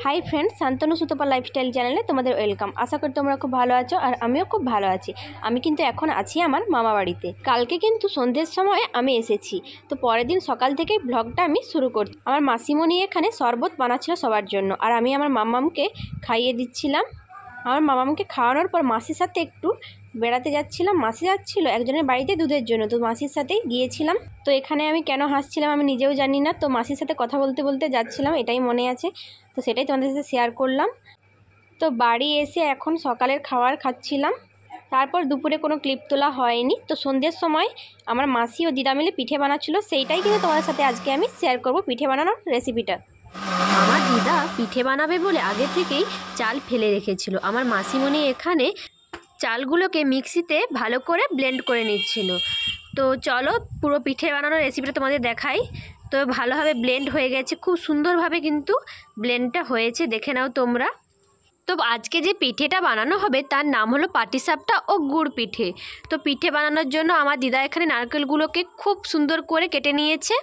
Hi friends, Shantanu Sutapa lifestyle চ্যানেলে তোমাদের welcome. আশা করি তোমরা খুব ভালো আছো আর আমিও খুব ভালো আছি। আমি কিন্তু এখন আছি আমার মামা বাড়িতে। কালকে কিন্তু সন্ধ্যের সময় আমি এসেছি, তো পরের দিন সকাল থেকেই ব্লগটা আমি শুরু করছি। আমার মাসিমণি এখানে শরবত বানাচ্ছিল সবার জন্য, আর আমি আমার মামামকে খাইয়ে দিচ্ছিলাম। আমার মামামকে খাওয়ানোর পর মাসির সাথে একটু বেড়াতে যাচ্ছিলাম। মাসি যাচ্ছিল একজনের বাড়িতে দুধের জন্য, তো মাসির সাথেই গিয়েছিলাম। তো এখানে আমি কেন হাসছিলাম আমি নিজেও জানি না, তো মাসির সাথে কথা বলতে বলতে যাচ্ছিলাম, এটাই মনে আছে, তো সেটাই তোমাদের সাথে শেয়ার করলাম। তো বাড়ি এসে এখন সকালের খাবার খাচ্ছিলাম, তারপর দুপুরে কোনো ক্লিপ তোলা হয়নি। তো সন্ধ্যের সময় আমার মাসি ও দিদা মিলে পিঠে বানাচ্ছিল, সেইটাই কিন্তু তোমাদের সাথে আজকে আমি শেয়ার করব, পিঠে বানানোর রেসিপিটা। আমার দিদা পিঠে বানাবে বলে আগে থেকেই চাল ফেলে রেখেছিল। আমার মাসিমণি এখানে চালগুলোকে মিক্সিতে ভালো করে ব্লেন্ড করে নিচ্ছিল। তো চলো পুরো পিঠে বানানোর রেসিপিটা তোমাদের দেখাই। তো ভালোভাবে ব্লেন্ড হয়ে গেছে, খুব সুন্দরভাবে কিন্তু ব্লেন্ডটা হয়েছে, দেখে নাও তোমরা। তো আজকে যে পিঠেটা বানানো হবে তার নাম হলো পাটিসাপটা ও গুড় পিঠে। তো পিঠে বানানোর জন্য আমার দিদা এখানে নারকেলগুলোকে খুব সুন্দর করে কেটে নিয়েছে,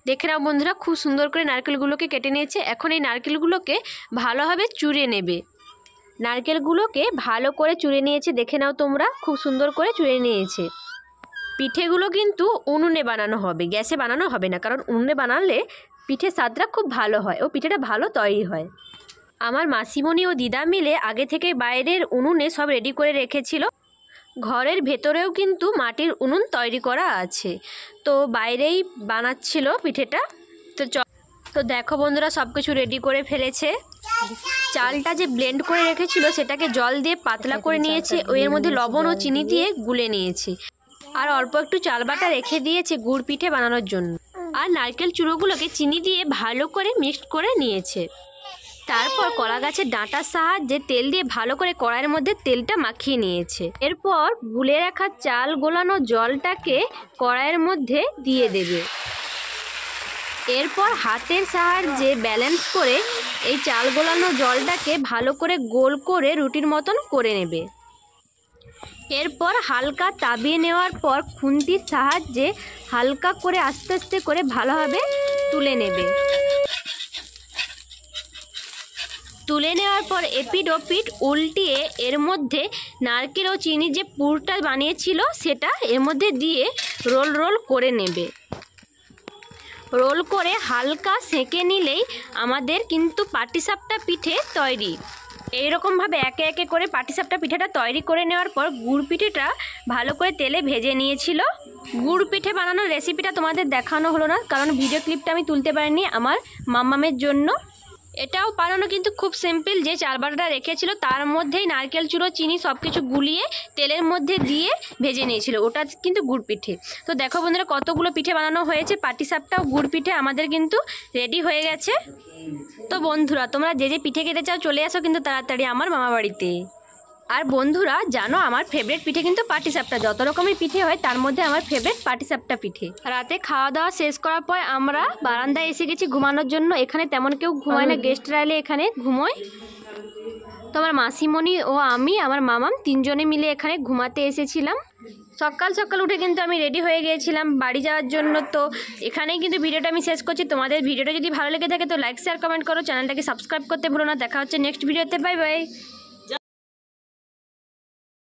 দেখে নাও বন্ধুরা, খুব সুন্দর করে নারকেলগুলোকে কেটে নিয়েছে। এখন এই নারকেলগুলোকে ভালোভাবে চুড়ে নেবে। নারকেলগুলোকে ভালো করে চুড়ে নিয়েছে, দেখে নাও তোমরা, খুব সুন্দর করে চুড়ে নিয়েছে। পিঠেগুলো কিন্তু উনুনে বানানো হবে, গ্যাসে বানানো হবে না, কারণ উনুনে বানালে পিঠের স্বাদটা খুব ভালো হয় ও পিঠেটা ভালো তৈরি হয়। আমার মাসিমণি ও দিদা মিলে আগে থেকে বাইরের উনুনে সব রেডি করে রেখেছিল। ঘরের ভেতরেও কিন্তু মাটির উনুন তৈরি করা আছে, তো বাইরেই বানাচ্ছিল পিঠেটা। তো দেখো বন্ধুরা, সব কিছু রেডি করে ফেলেছে। চালটা যে ব্লেন্ড করে রেখেছিল সেটাকে জল দিয়ে পাতলা করে নিয়েছে, এর মধ্যে লবণ ও চিনি দিয়ে গুলে নিয়েছে, আর অল্প একটু চাল বাটা রেখে দিয়েছে গুড় পিঠে বানানোর জন্য। আর নারকেল চূড়োগুলোকে চিনি দিয়ে ভালো করে মিক্সড করে নিয়েছে। তারপর কলা গাছের ডাঁটার সাহায্যে তেল দিয়ে ভালো করে কড়াইয়ের মধ্যে তেলটা মাখিয়ে নিয়েছে। এরপর গুলে রাখা চাল গোলানো জলটাকে কড়াইয়ের মধ্যে দিয়ে দেবে। এরপর হাতের সাহায্যে ব্যালেন্স করে এই চাল গোলানো জলটাকে ভালো করে গোল করে রুটির মতন করে নেবে। এরপর হালকা তাবিয়ে নেওয়ার পর খুন্তির সাহায্যে হালকা করে আস্তে আস্তে করে ভালোভাবে তুলে নেবে। তুলে নেওয়ার পর এপিট ওপিট উল্টিয়ে এর মধ্যে নারকেল ও চিনির যে পুরটা বানিয়েছিল সেটা এর মধ্যে দিয়ে রোল রোল করে নেবে। রোল করে হালকা সেঁকে নিলেই আমাদের কিন্তু পাটিসাপটা পিঠে তৈরি। এইরকমভাবে একে একে করে পাটিসাপটা পিঠেটা তৈরি করে নেওয়ার পর গুড় পিঠেটা ভালো করে তেলে ভেজে নিয়েছিল। গুড় পিঠে বানানোর রেসিপিটা তোমাদের দেখানো হলো না, কারণ ভিডিও ক্লিপটা আমি তুলতে পারিনি আমার মাম্মামের জন্য। এটাও বানানো কিন্তু খুব সিম্পল, যে চাল বাটাটা রেখেছিল তার মধ্যেই নারকেল চূড়ো চিনি সব কিছু গুলিয়ে তেলের মধ্যে দিয়ে ভেজে নিয়েছিল, ওটা কিন্তু গুড় পিঠে। তো দেখো বন্ধুরা, কতগুলো পিঠে বানানো হয়েছে, পাটিসাপটা ও গুড় পিঠে আমাদের কিন্তু রেডি হয়ে গেছে। তো বন্ধুরা, তোমরা যে যে পিঠে খেতে চাও চলে আসো কিন্তু তাড়াতাড়ি আমার মামা বাড়িতে। আর বন্ধুরা জানো, আমার ফেভারিট পিঠে কিন্তু পাটিসাপটা। যত রকমের পিঠে হয় তার মধ্যে আমার ফেভারিট পাটিসাপটা পিঠে। রাতে খাওয়া দাওয়া শেষ করার পর আমরা বারান্দায় এসে গেছি ঘুমানোর জন্য। এখানে তেমন কেউ ঘুমায় না, গেস্টরা এলে এখানে ঘুমোয়। তো আমার মাসিমণি ও আমি, আমার মামাম তিনজনে মিলে এখানে ঘুমাতে এসেছিলাম। সকাল সকাল উঠে কিন্তু আমি রেডি হয়ে গিয়েছিলাম বাড়ি যাওয়ার জন্য। তো এখানেই কিন্তু ভিডিওটা আমি শেষ করছি। তোমাদের ভিডিওটা যদি ভালো লেগে থাকে তো লাইক শেয়ার কমেন্ট করো, চ্যানেলটাকে সাবস্ক্রাইব করতে ভুলো না। দেখা হচ্ছে নেক্সট ভিডিওতে, বাই বাই।